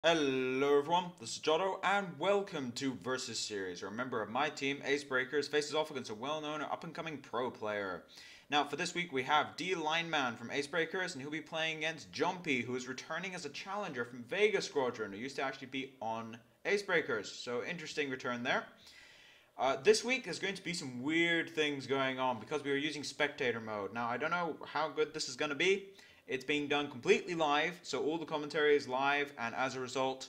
Hello everyone, this is Jotto and welcome to Versus Series, where a member of my team, Acebreakers, faces off against a well-known and up-and-coming pro player. Now for this week we have D.Lineman from Acebreakers, and he'll be playing against Jonpi, who is returning as a challenger from Vega squadron, who used to actually be on Acebreakers, so interesting return there. This week there's going to be some weird things going on because we are using spectator mode. Now I don't know how good this is going to be. It's being done completely live, so all the commentary is live, and as a result,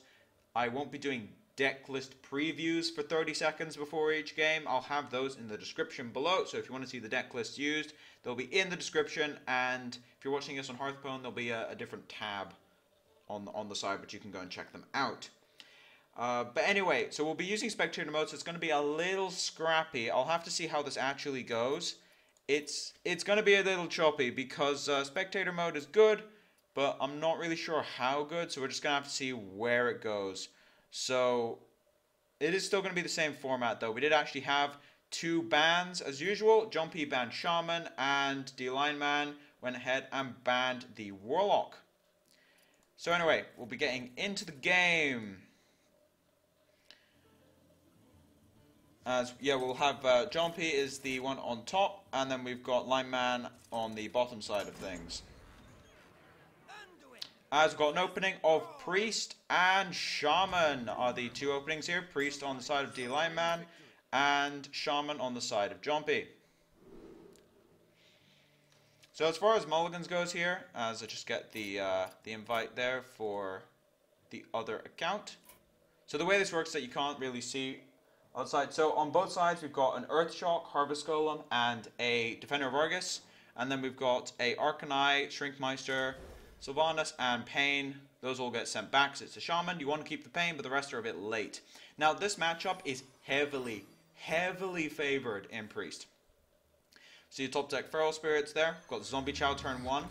I won't be doing deck list previews for 30 seconds before each game. I'll have those in the description below, so if you want to see the deck lists used, they'll be in the description, and if you're watching this on Hearthstone, there'll be a different tab on the side, but you can go and check them out. But anyway, so we'll be using spectator mode, so it's going to be a little scrappy. I'll have to see how this actually goes. It's going to be a little choppy because spectator mode is good, but I'm not really sure how good, so we're just going to have to see where it goes. So it is still going to be the same format though. We did actually have two bans as usual. Jonpi banned Shaman, and D.Lineman went ahead and banned the Warlock. So anyway, we'll be getting into the game. We'll have Jonpi is the one on top, and then we've got Lineman on the bottom side of things. As we've got an opening of Priest and Shaman are the two openings here. Priest on the side of D.Lineman, and Shaman on the side of Jonpi. So as far as mulligans goes here, as I just get the invite there for the other account. So the way this works is that you can't really see outside. So on both sides we've got an Earth Shock, Harvest Golem, and a Defender of Argus, and then we've got a Arcanine, Shrinkmeister, Sylvanas, and Pain. Those all get sent back, so it's a Shaman. You want to keep the Pain, but the rest are a bit late. Now this matchup is heavily favored in Priest. So your top deck Feral Spirits there. Got Zombie Chow turn 1.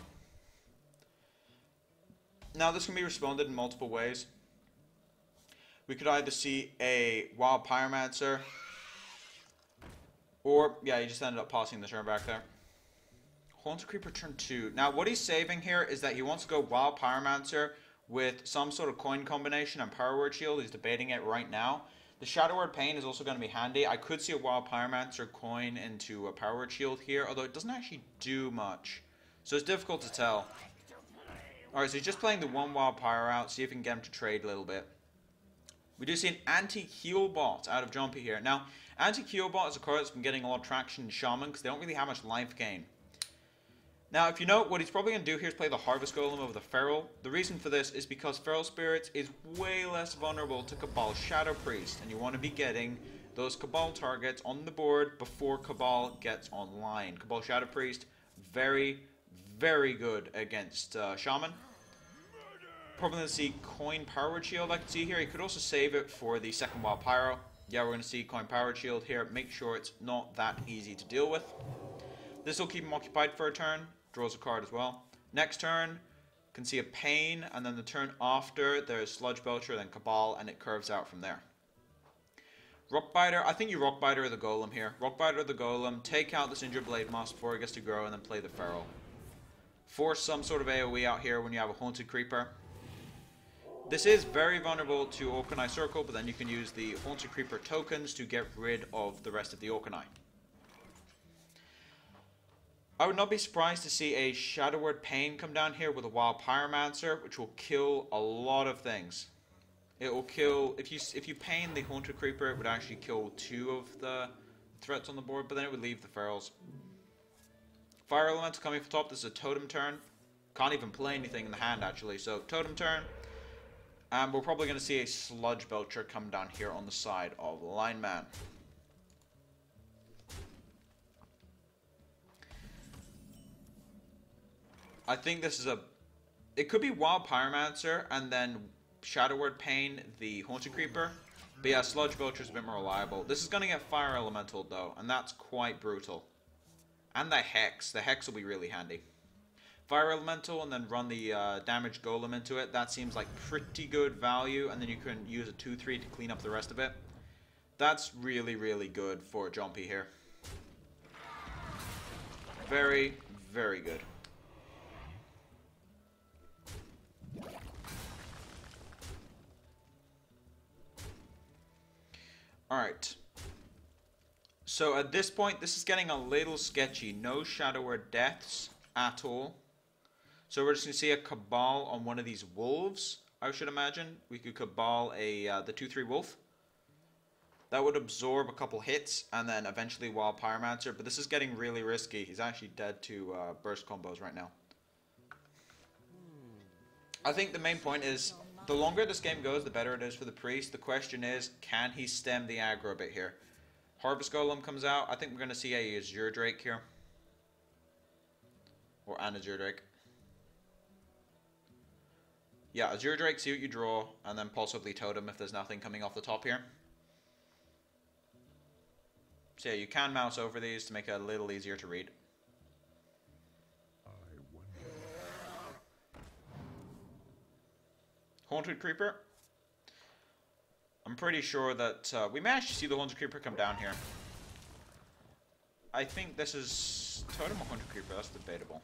Now this can be responded in multiple ways. We could either see a Wild Pyromancer, or, yeah, he just ended up passing the turn back there. Haunted Creeper turn 2. Now, what he's saving here is that he wants to go Wild Pyromancer with some sort of coin combination and Power Word Shield. He's debating it right now. The Shadow Word Pain is also going to be handy. I could see a Wild Pyromancer coin into a Power Word Shield here, although it doesn't actually do much. So it's difficult to tell. Alright, so he's just playing the one Wild Pyro out, see if we can get him to trade a little bit. We do see an anti-heal bot out of Jonpi here. Now, anti-heal bot is a card that's been getting a lot of traction in Shaman because they don't really have much life gain. Now, if you know, what he's probably going to do here is play the Harvest Golem over the Feral. The reason for this is because Feral Spirits is way less vulnerable to Cabal Shadow Priest, and you want to be getting those Cabal targets on the board before Cabal gets online. Cabal Shadow Priest, very good against Shaman. Probably going to see Coin Power Word Shield I can see here. You could also save it for the second Wild Pyro. Yeah, we're going to see Coin Power Word Shield here. Make sure it's not that easy to deal with. This will keep him occupied for a turn. Draws a card as well. Next turn, can see a Pain, and then the turn after, there's Sludge Belcher, then Cabal, and it curves out from there. Rockbiter, I think you Rockbiter the Golem here. Rockbiter the Golem, take out this Injured Blade Moss before it gets to grow, and then play the Feral. Force some sort of AoE out here when you have a Haunted Creeper. This is very vulnerable to Orkanai Circle, but then you can use the Haunted Creeper tokens to get rid of the rest of the Orkanai. I would not be surprised to see a Shadow Word Pain come down here with a Wild Pyromancer, which will kill a lot of things. It will kill, if you Pain the Haunted Creeper, it would actually kill 2 of the threats on the board, but then it would leave the Ferals. Fire Elemental coming from top, this is a Totem turn. Can't even play anything in the hand actually, so Totem turn. And we're probably going to see a Sludge Belcher come down here on the side of Lineman. I think this is a... It could be Wild Pyromancer and then Shadow Word Pain, the Haunted Creeper. But yeah, Sludge Belcher is a bit more reliable. This is going to get Fire Elemental though, and that's quite brutal. And the Hex. The Hex will be really handy. Fire Elemental and then run the Damage Golem into it. That seems like pretty good value, and then you can use a 2-3 to clean up the rest of it. That's really good for Jonpi here. Very good. Alright. So at this point, this is getting a little sketchy. No Shadow or Deaths at all. So we're just going to see a Cabal on one of these Wolves, I should imagine. We could Cabal the 2-3 Wolf. That would absorb a couple hits, and then eventually Wild Pyromancer. But this is getting really risky. He's actually dead to burst combos right now. I think the main point is, the longer this game goes, the better it is for the Priest. The question is, can he stem the aggro a bit here? Harvest Golem comes out. I think we're going to see a Azure Drake here. Or an Azure Drake. Yeah, Azure Drake, see what you draw, and then possibly Totem if there's nothing coming off the top here. So yeah, you can mouse over these to make it a little easier to read. Haunted Creeper. I'm pretty sure that we may actually see the Haunted Creeper come down here. I think this is Totem or Haunted Creeper, that's debatable.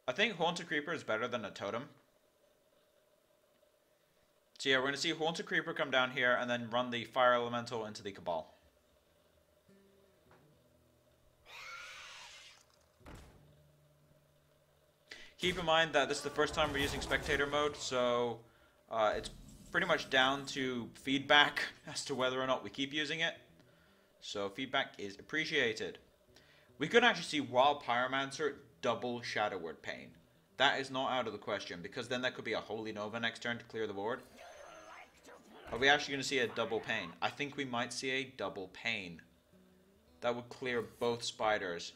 I think Haunted Creeper is better than a Totem. So yeah, we're going to see Haunted Creeper come down here and then run the Fire Elemental into the Cabal. Keep in mind that this is the first time we're using Spectator mode, so it's pretty much down to feedback as to whether or not we keep using it. So feedback is appreciated. We could actually see Wild Pyromancer double Shadow Word Pain. That is not out of the question, because then that could be a Holy Nova next turn to clear the board. Are we actually going to see a double Pain? I think we might see a double Pain. That would clear both spiders.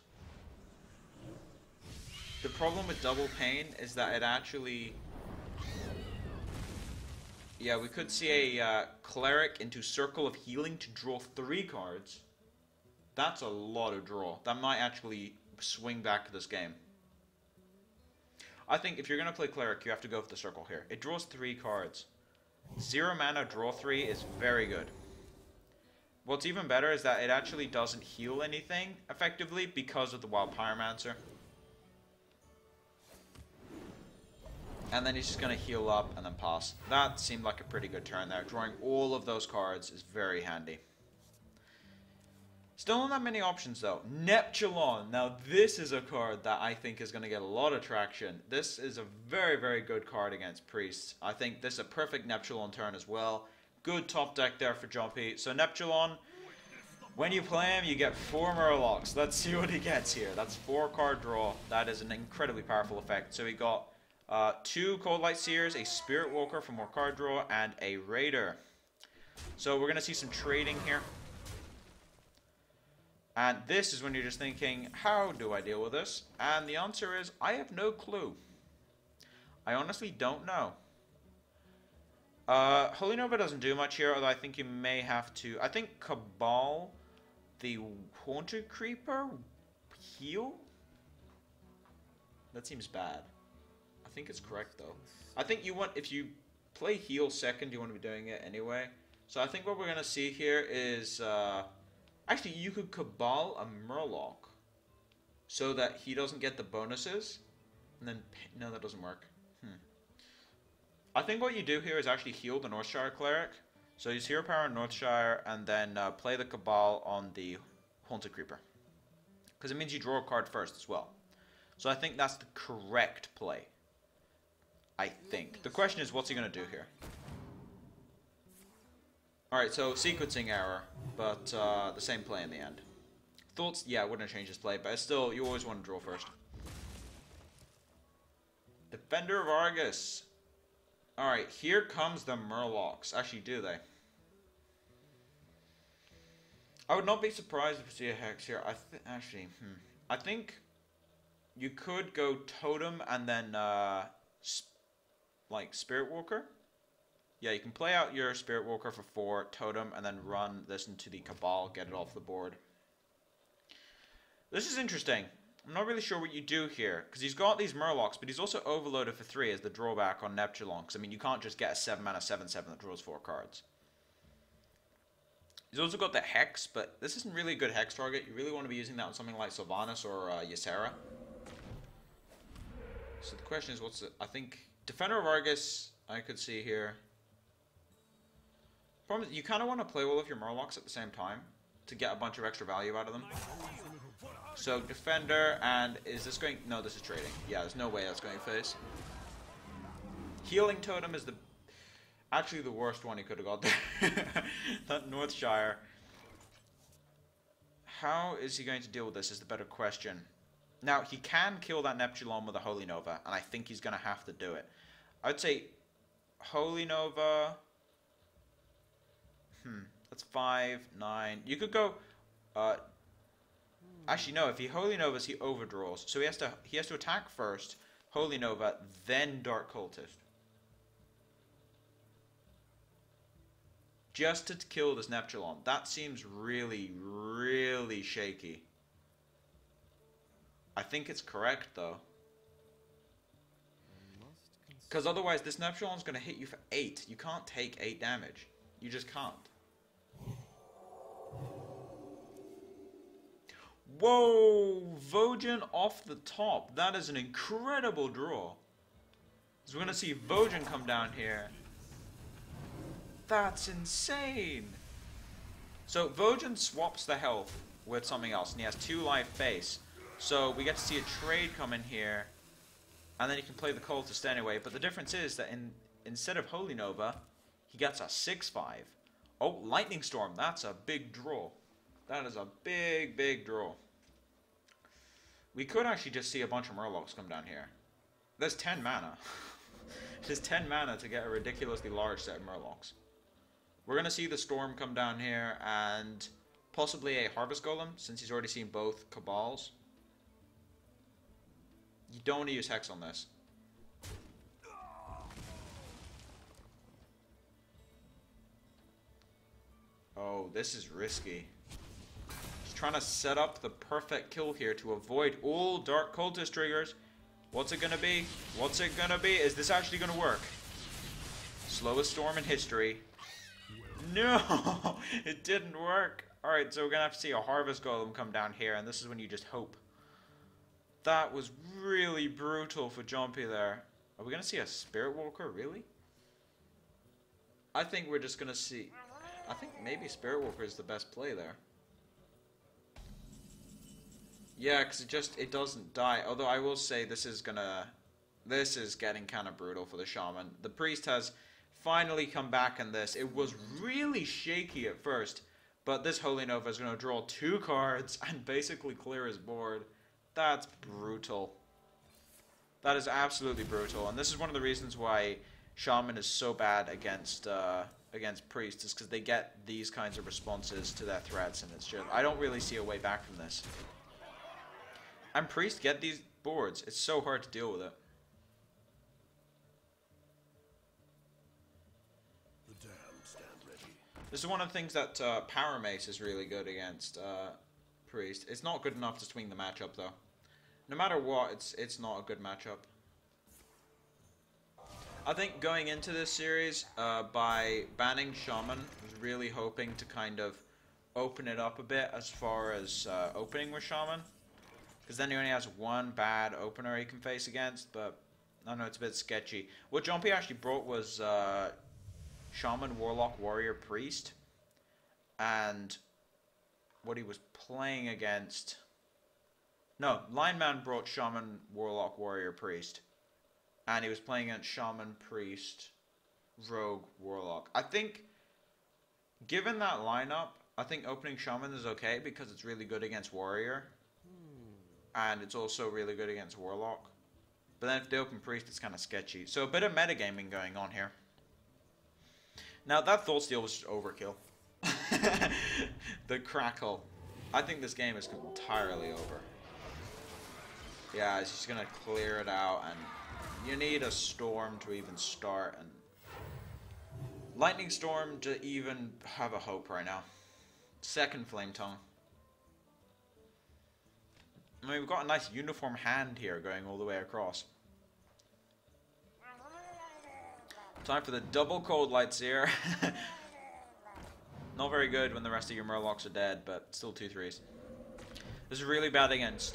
The problem with double Pain is that it actually... Yeah, we could see a Cleric into Circle of Healing to draw 3 cards. That's a lot of draw. That might actually swing back this game. I think if you're going to play Cleric, you have to go with the Circle here. It draws 3 cards. 0 mana, draw 3 is very good. What's even better is that it actually doesn't heal anything effectively because of the Wild Pyromancer. And then he's just going to heal up and then pass. That seemed like a pretty good turn there. Drawing all of those cards is very handy. Still not that many options though. Neptulon. Now this is a card that I think is going to get a lot of traction. This is a very, very good card against Priests. I think this is a perfect Neptulon turn as well. Good top deck there for Jonpi. So Neptulon, when you play him, you get 4 Murlocs. Let's see what he gets here. That's 4 card draw. That is an incredibly powerful effect. So he got 2 Cold Light Seers, a Spirit Walker for more card draw, and a Raider. So we're going to see some trading here. And this is when you're just thinking, how do I deal with this? And the answer is, I have no clue. I honestly don't know. Holy Nova doesn't do much here, although I think you may have to... I think Cabal, the Haunted Creeper, heal? That seems bad. I think it's correct, though. I think you want... If you play heal second, you want to be doing it anyway. So I think what we're going to see here is... Actually, you could Cabal a Murloc so that he doesn't get the bonuses. And then... No, that doesn't work. I think what you do here is actually heal the Northshire Cleric. So use Hero Power on Northshire and then play the Cabal on the Haunted Creeper. Because it means you draw a card first as well. So I think that's the correct play. I think. The question is, what's he going to do here? Alright, so sequencing error, but the same play in the end. Thoughts? Yeah, I wouldn't change his play, but still, you always want to draw first. Defender of Argus. Alright, here comes the Murlocs. Actually, do they? I would not be surprised if we see a Hex here. I think you could go Totem and then, like, Spirit Walker. Yeah, you can play out your Spirit Walker for 4, Totem, and then run this into the Cabal, get it off the board. This is interesting. I'm not really sure what you do here, because he's got these Murlocs, but he's also overloaded for 3 as the drawback on Neptulon, because, I mean, you can't just get a 7 mana 7/7 that draws 4 cards. He's also got the Hex, but this isn't really a good Hex target. You really want to be using that on something like Sylvanas or Ysera. So the question is, what's it? I think Defender of Argus, I could see here. Problem is, you kind of want to play all of your Murlocs at the same time to get a bunch of extra value out of them. So, Defender, and is this going... No, this is trading. Yeah, there's no way that's going face. Healing Totem is actually the worst one he could have got there. That Northshire. How is he going to deal with this is the better question. Now, he can kill that Neptulon with a Holy Nova, and I think he's going to have to do it. I would say Holy Nova... That's 5, 9. You could go... Actually, no. If he Holy Novas, he overdraws. So he has to attack first, Holy Nova, then Dark Cultist. Just to kill this Neptulon. That seems really, really shaky. I think it's correct, though. Because otherwise, this Neptulon's going to hit you for 8. You can't take 8 damage. You just can't. Whoa! Vojin off the top. That is an incredible draw. So we're going to see Vojin come down here. That's insane! So Vojin swaps the health with something else, and he has 2 life face. So we get to see a trade come in here, and then you can play the Cultist anyway. But the difference is that instead of Holy Nova, he gets a 6-5. Oh, Lightning Storm. That's a big draw. That is a big, big draw. We could actually just see a bunch of Murlocs come down here. There's 10 mana. There's 10 mana to get a ridiculously large set of Murlocs. We're going to see the Storm come down here and possibly a Harvest Golem, since he's already seen both Cabals. You don't want to use Hex on this. Oh, this is risky. Trying to set up the perfect kill here to avoid all Dark Cultist triggers. What's it gonna be? What's it gonna be? Is this actually gonna work? Slowest storm in history. No! It didn't work. Alright, so we're gonna have to see a Harvest Golem come down here, and this is when you just hope. That was really brutal for Jonpi there. Are we gonna see a Spirit Walker? Really? I think we're just gonna see... I think maybe Spirit Walker is the best play there. Yeah, because it doesn't die. Although I will say this is getting kind of brutal for the Shaman. The Priest has finally come back in this. It was really shaky at first, but this Holy Nova is going to draw 2 cards and basically clear his board. That's brutal. That is absolutely brutal, and this is one of the reasons why Shaman is so bad against Priest, is because they get these kinds of responses to their threats, and it's just I don't really see a way back from this. And Priest get these boards. It's so hard to deal with it. The damned stand ready. This is one of the things that Power Mace is really good against Priest. It's not good enough to swing the matchup, though. No matter what, it's not a good matchup. I think going into this series, by banning Shaman, I was really hoping to kind of open it up a bit as far as opening with Shaman. Because then he only has 1 bad opener he can face against, but I don't know, it's a bit sketchy. What Jonpi actually brought was Shaman, Warlock, Warrior, Priest. And what he was playing against... No, Lineman brought Shaman, Warlock, Warrior, Priest. And he was playing against Shaman, Priest, Rogue, Warlock. I think, given that lineup, I think opening Shaman is okay because it's really good against Warrior. And it's also really good against Warlock. But then if they open Priest, it's kind of sketchy. So a bit of metagaming going on here. Now, that Thought Steal was just overkill. The Crackle. I think this game is entirely over. Yeah, it's just going to clear it out. And you need a Storm to even start. And Lightning Storm to even have a hope right now. Second Flame Tongue. I mean, we've got a nice uniform hand here going all the way across. Time for the double Cold Lights here. Not very good when the rest of your Murlocs are dead, but still 2-3s. This is really bad against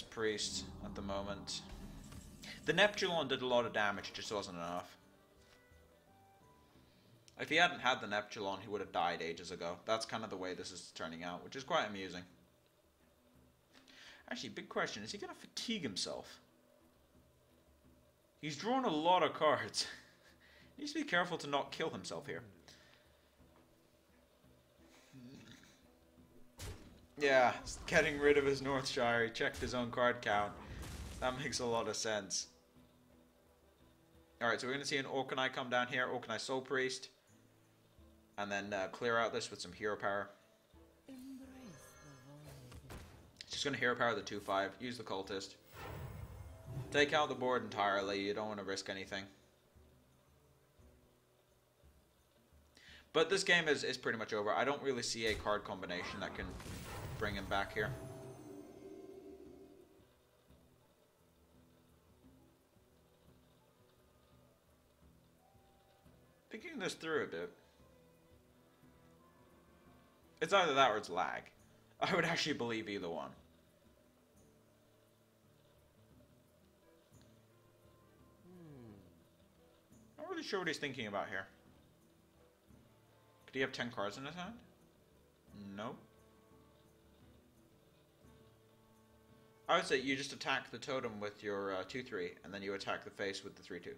Priest at the moment. The Neptulon did a lot of damage, just wasn't enough. If he hadn't had the Neptulon, he would have died ages ago. That's kind of the way this is turning out, which is quite amusing. Actually, big question. Is he going to fatigue himself? He's drawn a lot of cards. He needs to be careful to not kill himself here. Yeah, getting rid of his Northshire. He checked his own card count. That makes a lot of sense. Alright, so we're going to see an Orkanai come down here. Orkanai Soul Priest. And then clear out this with some hero power. Just going to hero power the 2/5. Use the cultist. Take out the board entirely. You don't want to risk anything. But this game is pretty much over. I don't really see a card combination that can bring him back here. Thinking this through a bit. It's either that or it's lag. I would actually believe either one. Not really sure what he's thinking about here. Could he have 10 cards in his hand? Nope. I would say you just attack the totem with your 2/3, and then you attack the face with the 3/2.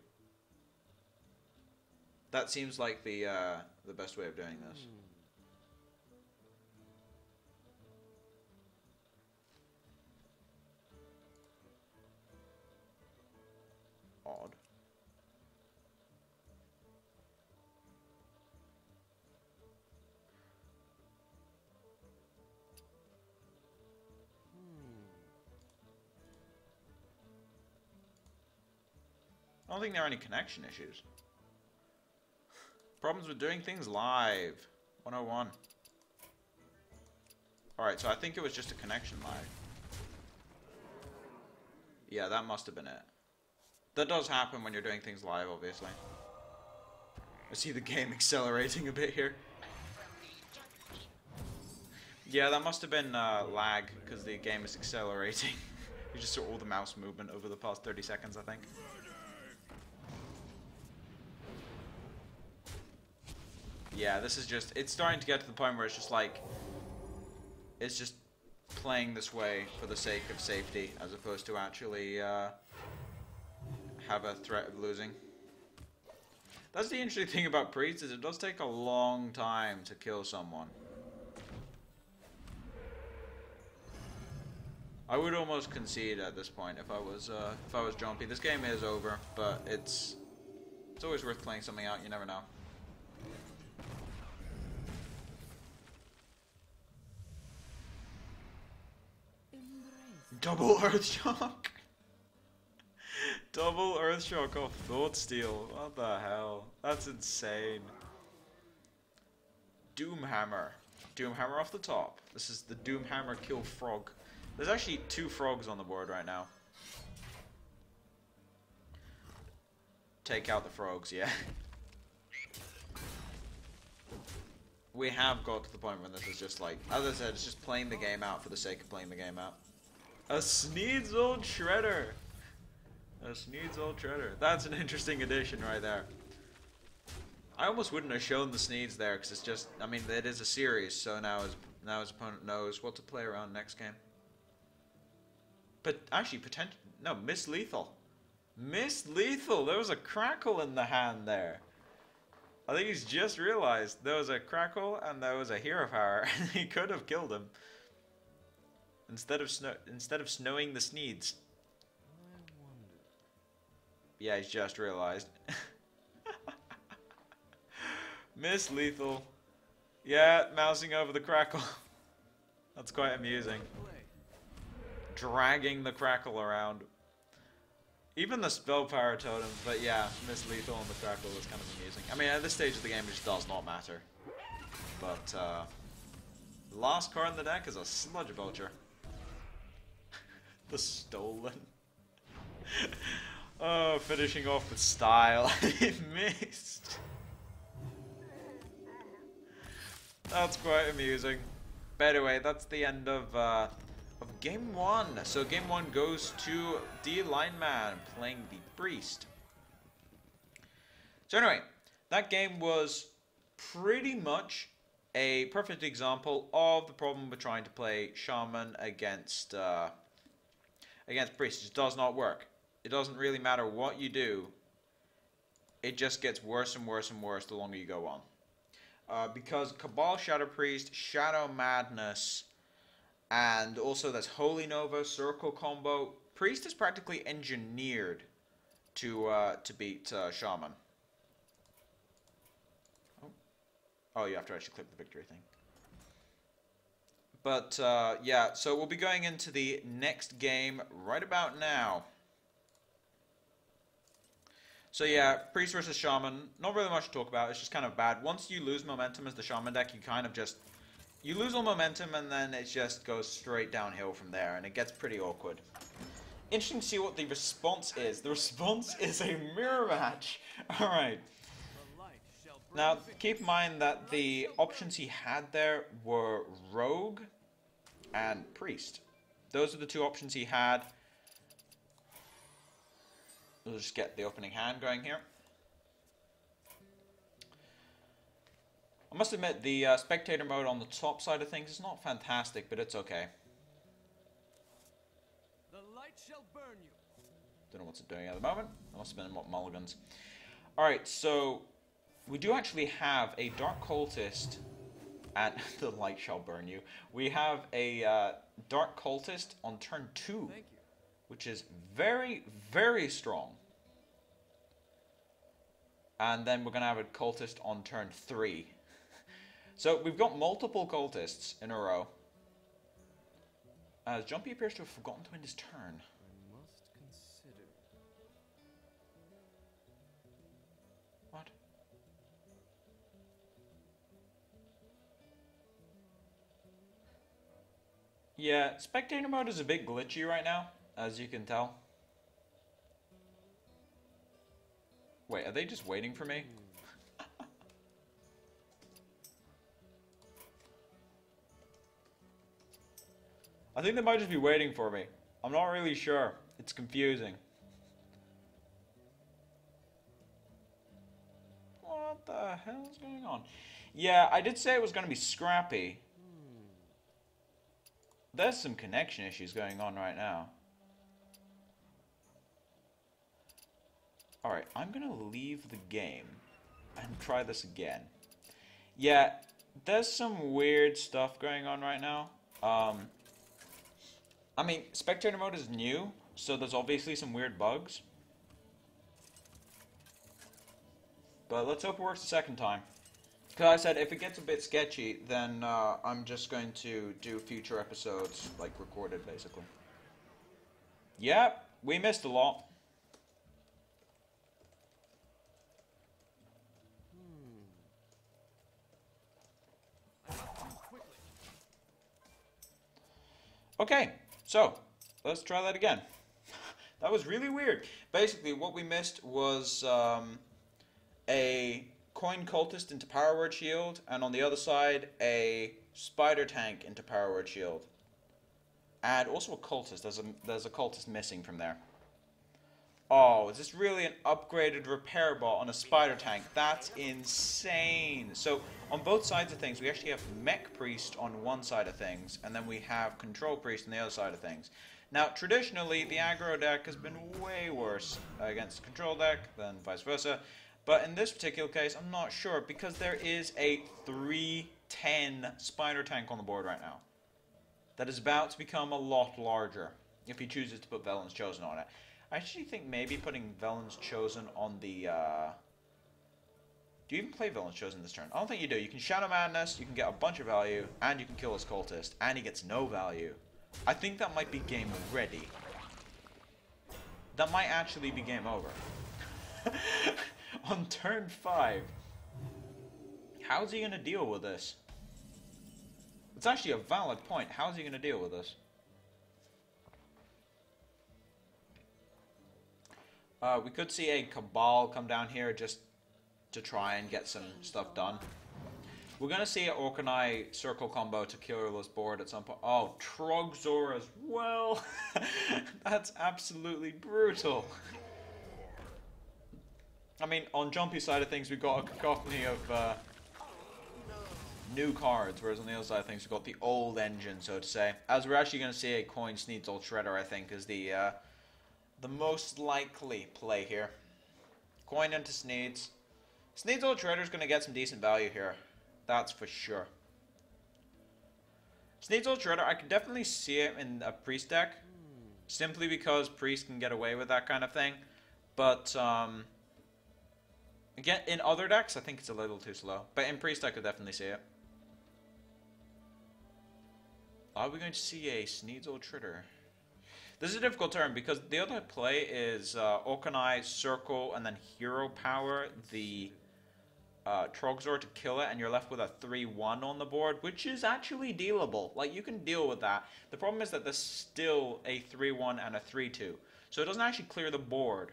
That seems like the best way of doing this. Odd. I don't think there are any connection issues. Problems with doing things live. 101. Alright, so I think it was just a connection lag. Yeah, that must have been it. That does happen when you're doing things live, obviously. I see the game accelerating a bit here. Yeah, that must have been lag, because the game is accelerating. You just saw all the mouse movement over the past 30 seconds, I think. Yeah, this is just, it's starting to get to the point where it's just like, it's just playing this way for the sake of safety, as opposed to actually have a threat of losing. That's the interesting thing about Priest, is it does take a long time to kill someone. I would almost concede at this point if I was Jonpi. This game is over, but it's always worth playing something out, you never know. Double Earthshock! Double Earthshock off Thought Steal. What the hell? That's insane. Doomhammer. Doomhammer off the top. This is the Doomhammer kill frog. There's actually 2 frogs on the board right now. Take out the frogs, yeah. We have got to the point when this is just like, as I said, it's just playing the game out for the sake of playing the game out. A Sneed's Old Shredder. A Sneed's Old Shredder. That's an interesting addition right there. I almost wouldn't have shown the Sneeds there, because it's just, I mean, it is a series, so now his opponent knows what to play around next game. But actually, no, Miss Lethal. Miss Lethal! There was a crackle in the hand there. I think he's just realized there was a crackle and there was a hero power, and he could have killed him. Instead of snowing the Sneeds. Yeah, he's just realized. Miss Lethal. Yeah, mousing over the crackle. That's quite amusing. Dragging the crackle around. Even the spell power totem, but yeah, Miss Lethal on the crackle is kind of amusing. I mean, at this stage of the game, it just does not matter. But, the last card in the deck is a Sludge Vulture. The Stolen. Oh, finishing off with style. He missed. That's quite amusing. But anyway, that's the end of game 1. So game 1 goes to D.Lineman playing the Priest. So anyway, that game was pretty much a perfect example of the problem with trying to play Shaman against Priest. It does not work. It doesn't really matter what you do. It just gets worse and worse and worse the longer you go on. Because Cabal, Shadow Priest, Shadow Madness, and also that's Holy Nova, Circle combo. Priest is practically engineered to beat Shaman. Oh, you have to actually click the victory thing. But, yeah, so we'll be going into the next game right about now. So yeah, Priest versus Shaman, not really much to talk about, it's just kind of bad. Once you lose momentum as the Shaman deck, you kind of just... You lose all momentum and then it just goes straight downhill from there, and it gets pretty awkward. Interesting to see what the response is. The response is a mirror match. Alright. Now, keep in mind that the options he had there were Rogue and Priest. Those are the two options he had. We'll just get the opening hand going here. I must admit, the spectator mode on the top side of things is not fantastic, but it's okay. The light shall burn you. Don't know what's it doing at the moment. I must have been in mulligans. Alright, so we do actually have a Dark Cultist, and the light shall burn you. We have a Dark Cultist on turn 2, which is very, very strong. And then we're going to have a Cultist on turn 3. So we've got multiple Cultists in a row. As Jonpi appears to have forgotten to end his turn. I must consider. What? Yeah, spectator mode is a bit glitchy right now, as you can tell. Wait, are they just waiting for me? I think they might just be waiting for me. I'm not really sure. It's confusing. What the hell is going on? Yeah, I did say it was going to be scrappy. There's some connection issues going on right now. Alright, I'm going to leave the game and try this again. Yeah, there's some weird stuff going on right now. I mean, spectator mode is new, so there's obviously some weird bugs. But let's hope it works the second time. Because I said, if it gets a bit sketchy, then I'm just going to do future episodes, like recorded, basically. Yep, we missed a lot. Okay, so let's try that again. That was really weird. Basically, what we missed was a coin cultist into power word shield, and on the other side, a spider tank into power word shield. And also a cultist. There's a cultist missing from there. Oh, is this really an upgraded repair bot on a spider tank? That's insane. So, on both sides of things, we actually have Mech Priest on one side of things, and then we have Control Priest on the other side of things. Now, traditionally, the aggro deck has been way worse against the control deck than vice versa. But in this particular case, I'm not sure, because there is a 310 spider tank on the board right now. That is about to become a lot larger, if he chooses to put Velen's Chosen on it. I actually think maybe putting Velen's Chosen on the... Do you even play Velen's Chosen this turn? I don't think you do. You can Shadow Madness, you can get a bunch of value, and you can kill his cultist, and he gets no value. I think that might be game ready. That might actually be game over. On turn 5. How's he going to deal with this? It's actually a valid point. How's he going to deal with this? We could see a Cabal come down here just to try and get some stuff done. We're going to see an Orkanai circle combo to kill this board at some point. Oh, Trogzor as well. That's absolutely brutal. I mean, on Jonpi's side of things, we've got a cacophony of new cards, whereas on the other side of things we've got the old engine, so to say. As we're actually going to see a coin Sneeds Old Shredder, I think, is the most likely play here. Coin into Sneeds. Sneeds Old Shredder is going to get some decent value here. That's for sure. Sneeds Old Shredder, I can definitely see it in a Priest deck. Simply because Priest can get away with that kind of thing. But, again, in other decks, I think it's a little too slow. But in Priest, I could definitely see it. Are we going to see a Sneeds Old Shredder? This is a difficult turn because the other play is Orkanai, Circle, and then Hero Power the Trogzor to kill it, and you're left with a 3-1 on the board, which is actually dealable. Like, you can deal with that. The problem is that there's still a 3-1 and a 3-2. So it doesn't actually clear the board.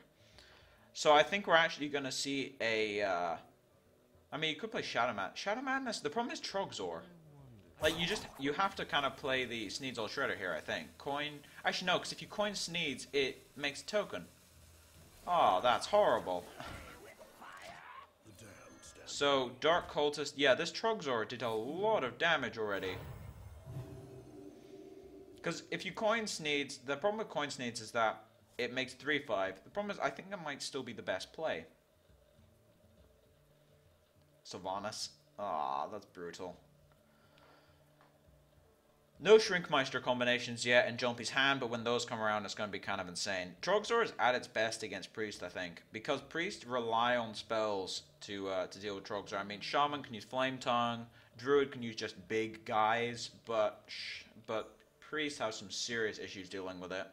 So I think we're actually going to see a... I mean, you could play Shadow Madness. Shadow Madness, the problem is Trogzor. Like, you have to kind of play the Sneeds Old Shredder here, I think. Coin... Actually, no, because if you coin Sneeds, it makes a token. Oh, that's horrible. So, Dark Cultist... Yeah, this Trogzor did a lot of damage already. Because if you coin Sneeds... The problem with coin Sneeds is that it makes 3-5. The problem is, I think that might still be the best play. Sylvanas. Ah, that's brutal. No Shrinkmeister combinations yet in Jonpi's hand, but when those come around, it's going to be kind of insane. Trogzor is at its best against Priest, I think, because Priest rely on spells to deal with Trogzor. I mean, Shaman can use Flame Tongue, Druid can use just big guys, but Priest has some serious issues dealing with it.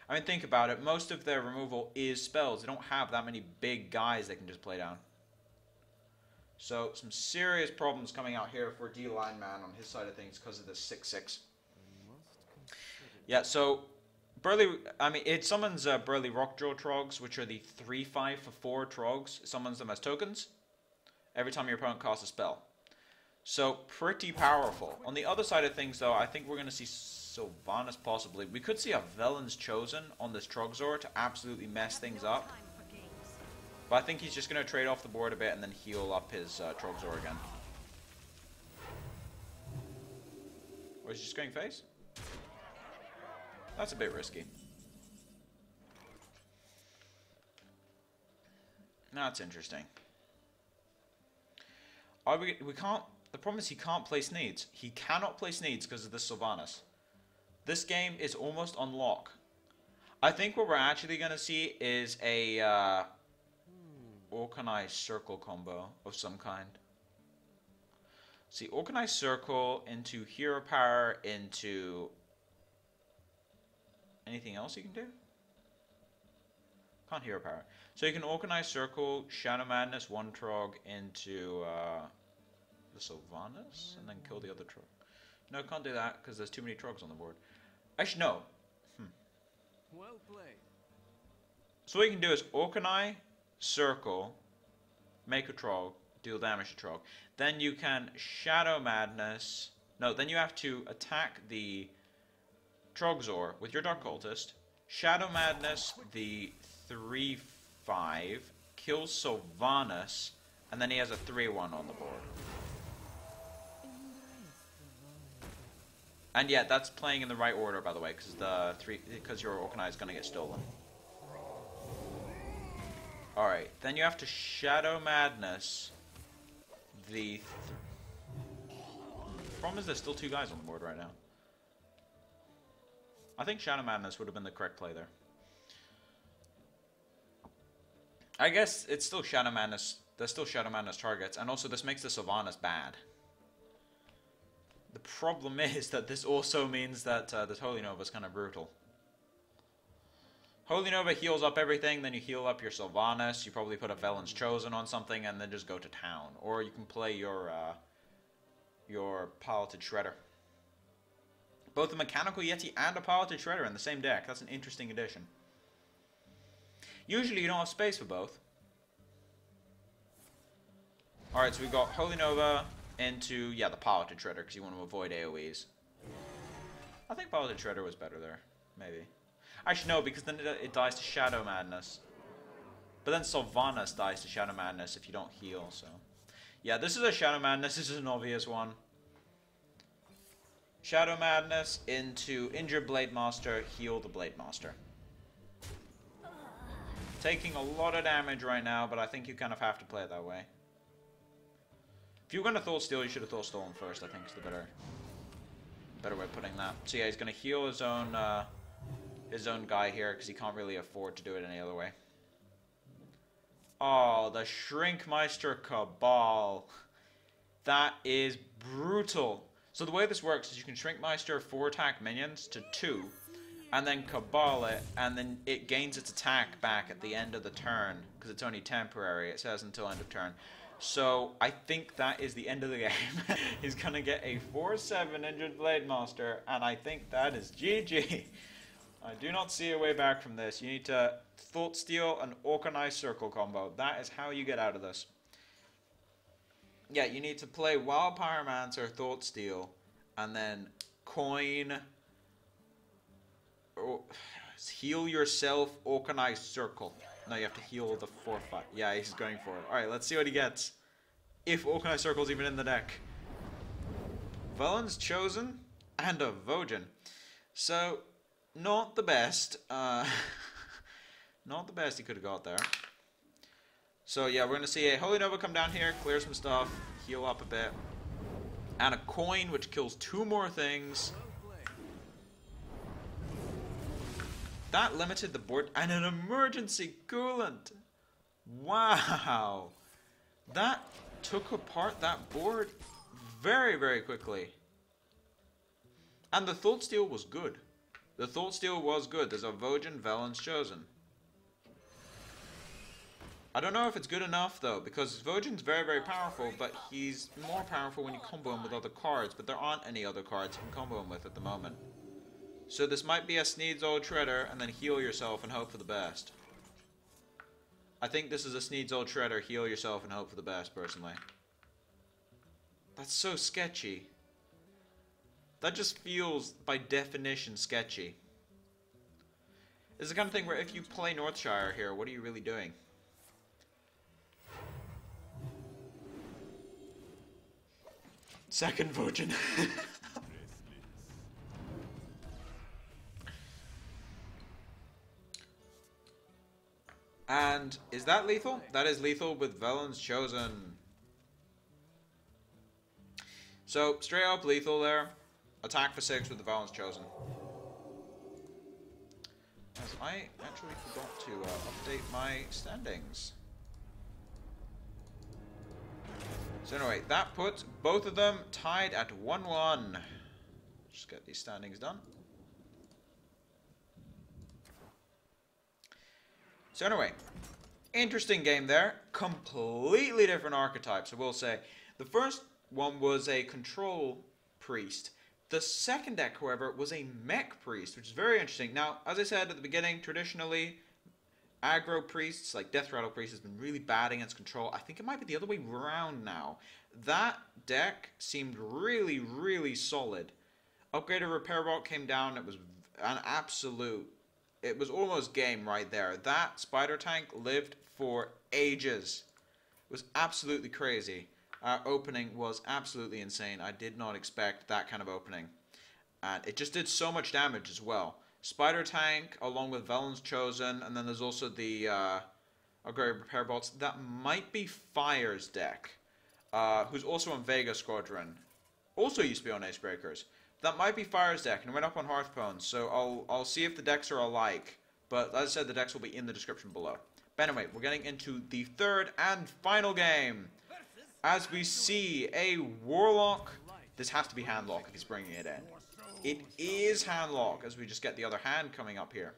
I mean, think about it. Most of their removal is spells. They don't have that many big guys they can just play down. So, some serious problems coming out here for D.Lineman on his side of things because of the 6-6. Yeah, so it summons Burly Rockjaw Trogs, which are the 3-5 for 4 Trogs. It summons them as tokens every time your opponent casts a spell. So, pretty powerful. On the other side of things, though, I think we're going to see Sylvanas possibly. We could see a Velen's Chosen on this Trogzor to absolutely mess things up. But I think he's just going to trade off the board a bit and then heal up his Trogzor again. Or is he just going face? That's a bit risky. That's interesting. We can't... The problem is he can't play Sneeds. He cannot play Sneeds because of the Sylvanas. This game is almost on lock. I think what we're actually going to see is a Orkanai Circle combo of some kind. See, Orkanai Circle into Hero Power into... Anything else you can do? Can't Hero Power. So you can Organize Circle, Shadow Madness, one Trog into the Sylvanas, and then kill the other Trog. No, can't do that, because there's too many Trogs on the board. Actually, no. Well played. So what you can do is Organize Circle, make a Trog, deal damage to Trog. Then you can Shadow Madness... No, then you have to attack the Trogzor with your Dark Cultist, Shadow Madness the 3-5, kills Sylvanas, and then he has a 3-1 on the board. And yeah, that's playing in the right order, by the way, because your Organize is going to get stolen. Alright, then you have to Shadow Madness the... Problem is there's still 2 guys on the board right now. I think Shadow Madness would have been the correct play there. I guess it's still Shadow Madness. There's still Shadow Madness targets, and also this makes the Sylvanas bad. The problem is that this also means that this Holy Nova is kind of brutal. Holy Nova heals up everything, then you heal up your Sylvanas, you probably put a Velen's Chosen on something, and then just go to town. Or you can play your Piloted Shredder. Both a Mechanical Yeti and a Piloted Shredder in the same deck. That's an interesting addition. Usually you don't have space for both. Alright, so we got Holy Nova into, yeah, the Piloted Shredder, because you want to avoid AoEs. I think Piloted Shredder was better there. Maybe. Actually, no, because then it dies to Shadow Madness. But then Sylvanas dies to Shadow Madness if you don't heal, so... Yeah, this is a Shadow Madness. This is an obvious one. Shadow Madness into Injured Blade Master, heal the Blade Master. Taking a lot of damage right now, but I think you kind of have to play it that way. If you're going to Thought Steal, you should have Thought Stolen first, I think is the better way of putting that. So yeah, he's going to heal his own guy here, because he can't really afford to do it any other way. Oh, the Shrinkmeister Cabal. That is brutal. So the way this works is you can Shrinkmeister 4 attack minions to 2, and then Cabal it, and then it gains its attack back at the end of the turn, because it's only temporary. It says until end of turn. So I think that is the end of the game. He's going to get a 4/7 Injured Blade Master, and I think that is GG. I do not see a way back from this. You need to Thought Steal and Organized Circle combo. That is how you get out of this. Yeah, you need to play Wild Pyromancer, Thought Steal, and then coin, or heal yourself, Organized Circle. No, you have to heal the forfeit. Yeah, he's going for it. Alright, let's see what he gets. If Organized Circle's even in the deck. Villain's Chosen and a Vojin. So, not the best. Not the best he could have got there. So yeah, we're going to see a Holy Nova come down here, clear some stuff, heal up a bit. And a coin, which kills 2 more things. That limited the board. And an emergency coolant. Wow. That took apart that board very, very quickly. And the Thought Steal was good. The Thought Steal was good. There's a Vojin, Velen's Chosen. I don't know if it's good enough though, because Vojin's very, very powerful, but he's more powerful when you combo him with other cards, but there aren't any other cards you can combo him with at the moment. So this might be a Sneed's Old Shredder, and then heal yourself and hope for the best. I think this is a Sneed's Old Shredder, heal yourself and hope for the best, personally. That's so sketchy. That just feels, by definition, sketchy. It's the kind of thing where if you play Northshire here, what are you really doing? Second Vojin. And is that lethal? That is lethal with Velen's Chosen. So, straight up lethal there. Attack for 6 with the Velen's Chosen. As I actually forgot to update my standings. So anyway, that puts both of them tied at 1-1. Just get these standings done. So anyway, interesting game there. Completely different archetypes, I will say. The first one was a control priest. The second deck, however, was a mech priest, which is very interesting. Now, as I said at the beginning, traditionally, aggro priests, like Death Rattle Priest, has been really bad against control. I think it might be the other way around now. That deck seemed really, really solid. Upgraded Repair Bot came down. It was an absolute... It was almost game right there. That Spider Tank lived for ages. It was absolutely crazy. Our opening was absolutely insane. I did not expect that kind of opening. And it just did so much damage as well. Spider Tank, along with Velen's Chosen, and then there's also the Upgraded Repair Bots. That might be Fire's deck, who's also on Vega Squadron. Also used to be on Acebreakers. That might be Fire's deck, and it went up on Hearthstone, so I'll see if the decks are alike. But as I said, the decks will be in the description below. But anyway, we're getting into the third and final game. As we see a Warlock. This has to be Handlock if he's bringing it in. It is Handlock, as we just get the other hand coming up here.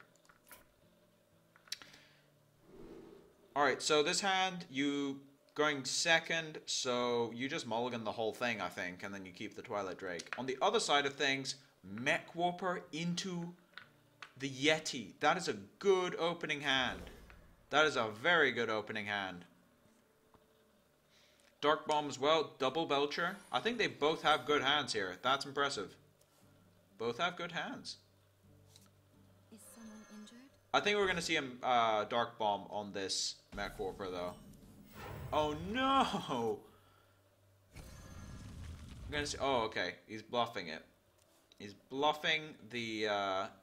Alright, so this hand, you going second, so you just mulligan the whole thing, I think, and then you keep the Twilight Drake. On the other side of things, Mech Warper into the Yeti. That is a good opening hand. That is a very good opening hand. Dark Bomb as well, double Belcher. I think they both have good hands here. That's impressive. Both have good hands. Is someone injured? I think we're going to see a Dark Bomb on this Mech Warper, though. Oh, no! I'm going to see... Oh, okay. He's bluffing it. He's bluffing the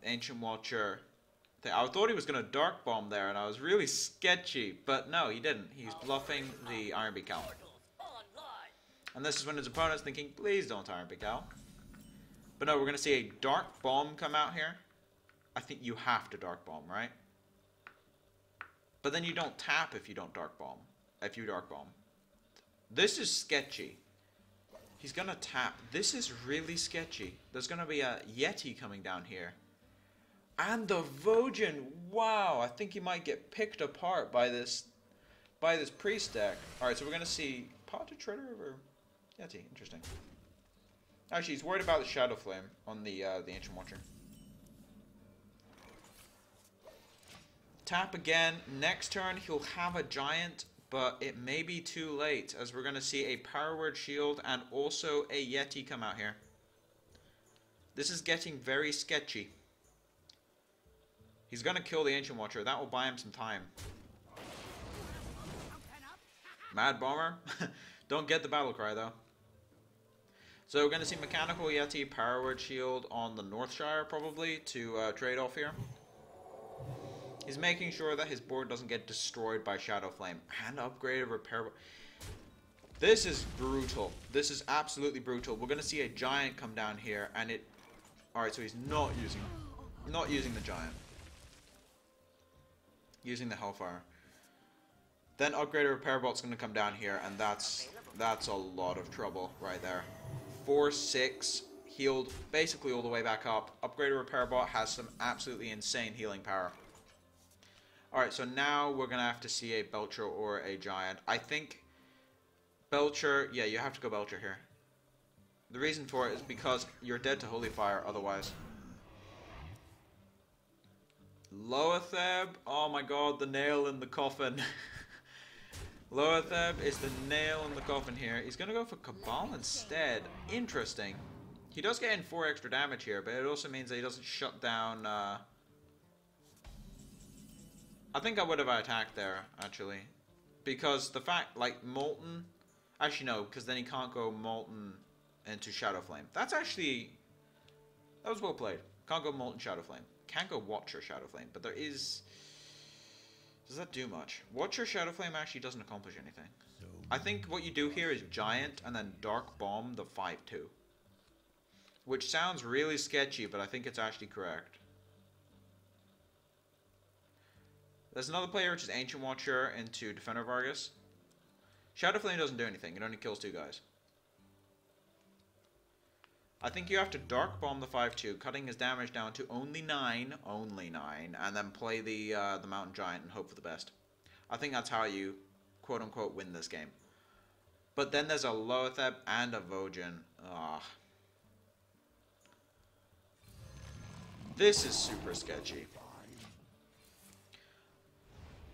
Ancient Watcher. I thought he was going to Dark Bomb there, and I was really sketchy. But no, he didn't. He's bluffing the Iron Beak Owl. And this is when his opponent's thinking, please don't Iron Beak Owl. But no, we're going to see a Dark Bomb come out here. I think you have to Dark Bomb, right? But then you don't tap if you don't Dark Bomb. If you Dark Bomb. This is sketchy. He's going to tap. This is really sketchy. There's going to be a Yeti coming down here. And the Vojin. Wow, I think he might get picked apart by this priest deck. Alright, so we're going to see Potted Treader over Yeti. Interesting. Actually, he's worried about the Shadow Flame on the Ancient Watcher. Tap again. Next turn, he'll have a Giant, but it may be too late, as we're going to see a Power Word Shield and also a Yeti come out here. This is getting very sketchy. He's going to kill the Ancient Watcher. That will buy him some time. Mad Bomber. Don't get the battle cry, though. So we're going to see Mechanical Yeti, Power Word Shield on the Northshire, probably, to trade off here. He's making sure that his board doesn't get destroyed by Shadow Flame. And upgraded Repair. This is brutal. This is absolutely brutal. We're going to see a Giant come down here, and it... Alright, so he's not using the Giant. Using the Hellfire. Then Upgraded Repair Bot's going to come down here, and that's a lot of trouble right there. 4-6, healed basically all the way back up. Upgraded Repair Bot has some absolutely insane healing power. Alright, so now we're going to have to see a Belcher or a Giant. I think Belcher, yeah, you have to go Belcher here. The reason for it is because you're dead to Holy Fire otherwise. Loatheb, oh my god, the nail in the coffin. Loatheb is the nail in the coffin here. He's going to go for Cabal instead. Interesting. He does get in 4 extra damage here, but it also means that he doesn't shut down... I think I would have attacked there, actually. Because the fact, like, Molten... Actually, no, because then he can't go Molten into Shadow Flame. That's actually... That was well played. Can't go Molten Shadow Flame. Can't go Watcher Shadow Flame, but there is... Does that do much? Watcher Shadow Flame actually doesn't accomplish anything. I think what you do here is Giant and then Dark Bomb the 5-2. Which sounds really sketchy, but I think it's actually correct. There's another player which is Ancient Watcher into Defender Vargas. Shadow Flame doesn't do anything, it only kills 2 guys. I think you have to Dark Bomb the 5-2, cutting his damage down to only 9, and then play the Mountain Giant and hope for the best. I think that's how you, quote-unquote, win this game. But then there's a Loatheb and a Vojin. Ugh. This is super sketchy.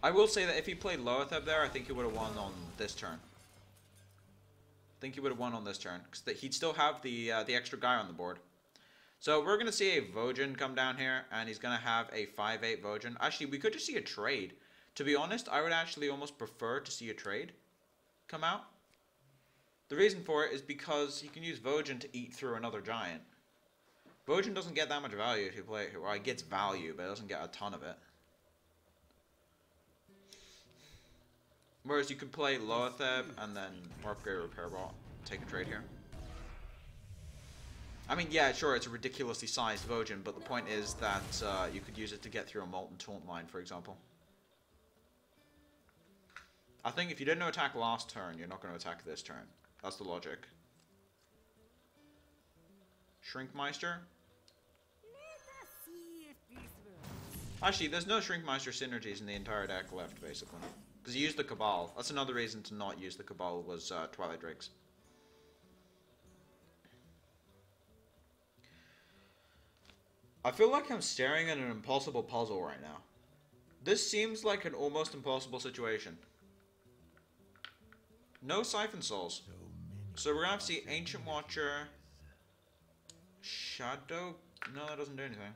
I will say that if he played Loatheb there, I think he would have won on this turn. I think he would have won on this turn, because he'd still have the extra guy on the board. So we're going to see a Vojin come down here, and he's going to have a 5-8 Vojin. Actually, we could just see a trade. To be honest, I would actually almost prefer to see a trade come out. The reason for it is because you can use Vojin to eat through another Giant. Vojin doesn't get that much value if you play it. Well, it gets value, but it doesn't get a ton of it. Whereas you could play Loatheb and then Upgrade Repair Bot, take a trade here. I mean, yeah, sure, it's a ridiculously sized Vojin, but the point is that you could use it to get through a Molten Taunt line, for example. I think if you didn't attack last turn, you're not going to attack this turn. That's the logic. Shrinkmeister? Actually, there's no Shrinkmeister synergies in the entire deck left, basically. Because you used the Cabal. That's another reason to not use the Cabal, was Twilight Drakes. I feel like I'm staring at an impossible puzzle right now. This seems like an almost impossible situation. No Siphon Souls. So we're going to have to see Ancient Watcher... Shadow? No, that doesn't do anything.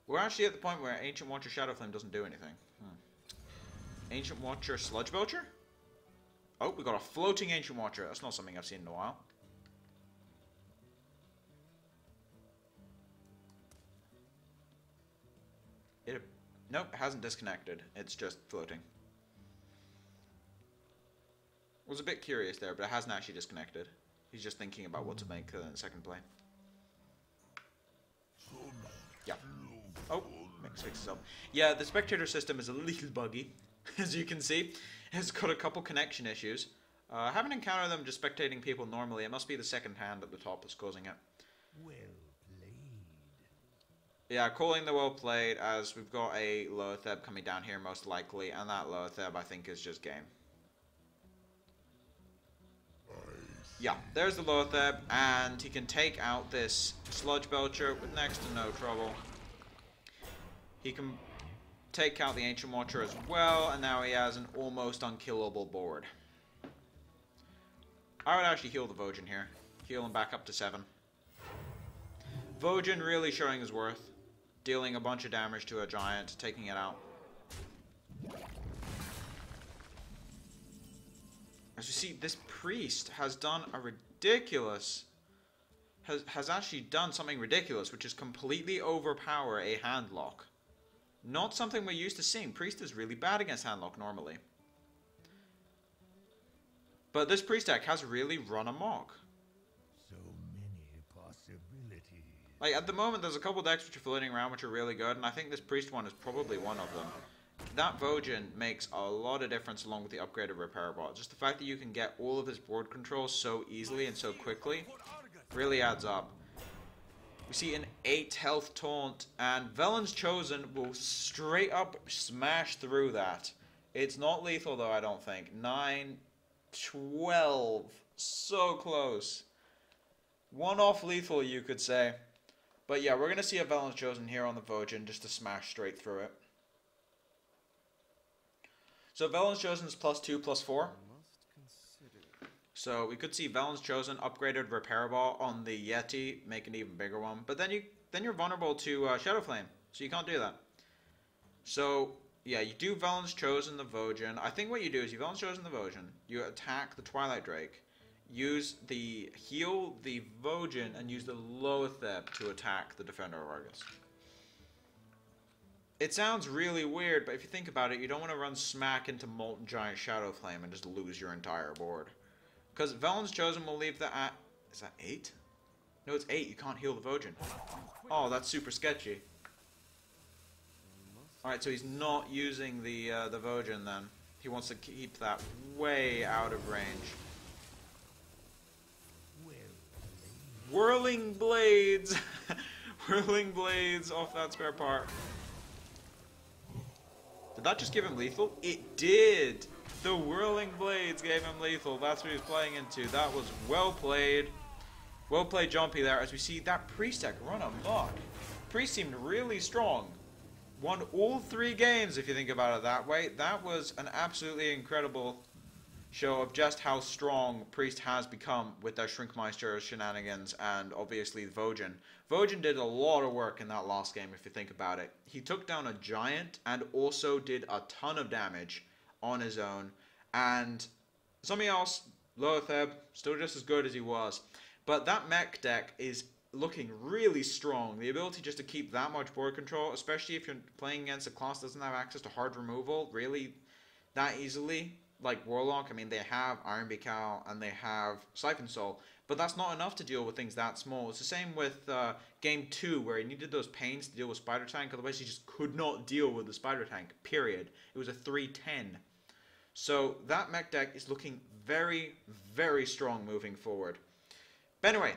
We're actually at the point where Ancient Watcher Shadow Flame doesn't do anything. Ancient Watcher Sludge Belcher? Oh, we got a floating Ancient Watcher. That's not something I've seen in a while. Nope, it hasn't disconnected. It's just floating. Was a bit curious there, but it hasn't actually disconnected. He's just thinking about what to make in the second play. Yeah. Oh, makes fixes up. Yeah, the spectator system is a little buggy, as you can see. It's got a couple connection issues. I haven't encountered them just spectating people normally. It must be the second hand at the top that's causing it. Well played. Yeah, calling the well played, as we've got a lower theb coming down here most likely, and that lower theb I think is just game. Yeah, there's the lower theb, and he can take out this sludge belcher with next to no trouble. He can take out the ancient watcher as well, and now he has an almost unkillable board. I would actually heal the Vojin here. Heal him back up to 7. Vojin really showing his worth. Dealing a bunch of damage to a giant, taking it out. As you see, this priest has done a ridiculous... Has actually done something ridiculous, which is completely overpower a handlock. Not something we're used to seeing. Priest is really bad against handlock normally. But this priest deck has really run amok. So many possibilities. Like, at the moment, there's a couple decks which are floating around which are really good, and I think this priest one is probably one of them. That Vojin makes a lot of difference along with the upgraded repair bot. Just the fact that you can get all of his board control so easily and so quickly really adds up. We see an 8 health taunt, and Velen's Chosen will straight up smash through that. It's not lethal though, I don't think. 9, 12, so close. One off lethal, you could say. But yeah, we're going to see a Velen's Chosen here on the Vojin just to smash straight through it. So Velen's Chosen is +2/+4. So we could see Velen's Chosen upgraded repair ball on the Yeti, make an even bigger one. But then you're vulnerable to Shadow Flame, so you can't do that. So yeah, you do Velen's Chosen the Vojin. I think what you do is you Velen's Chosen the Vojin, you attack the Twilight Drake, use the heal the Vojin, and use the Loatheb to attack the Defender of Argus. It sounds really weird, but if you think about it, you don't want to run smack into Molten Giant Shadow Flame and just lose your entire board. Because Velen's Chosen will leave the at... Is that 8? No, it's 8. You can't heal the Vojin. Oh, that's super sketchy. Alright, so he's not using the Vojin then. He wants to keep that way out of range. Whirling Blades! Whirling Blades off that spare part. Did that just give him lethal? It did! The Whirling Blades gave him lethal. That's what he was playing into. That was well played. Well played Jonpi there, as we see that Priest deck run amok. Priest seemed really strong. Won all 3 games, if you think about it that way. That was an absolutely incredible show of just how strong Priest has become with their Shrinkmeister shenanigans and obviously Vojin. Vojin did a lot of work in that last game, if you think about it. He took down a giant and also did a ton of damage on his own, and something else, Loatheb, still just as good as he was. But that mech deck is looking really strong. The ability just to keep that much board control, especially if you're playing against a class that doesn't have access to hard removal really that easily, like Warlock. I mean, they have Iron Becal and they have Siphon Soul, but that's not enough to deal with things that small. It's the same with Game 2, where he needed those pains to deal with Spider Tank, otherwise he just could not deal with the Spider Tank, period. It was a 310. So that mech deck is looking very, very strong moving forward. But anyway,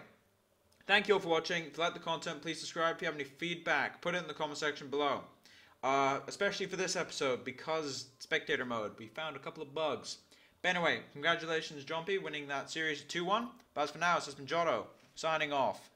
thank you all for watching. If you like the content, please subscribe. If you have any feedback, put it in the comment section below. Especially for this episode, because spectator mode, we found a couple of bugs. But anyway, congratulations Jonpi winning that series 2-1. But as for now, this has been Jotto, signing off.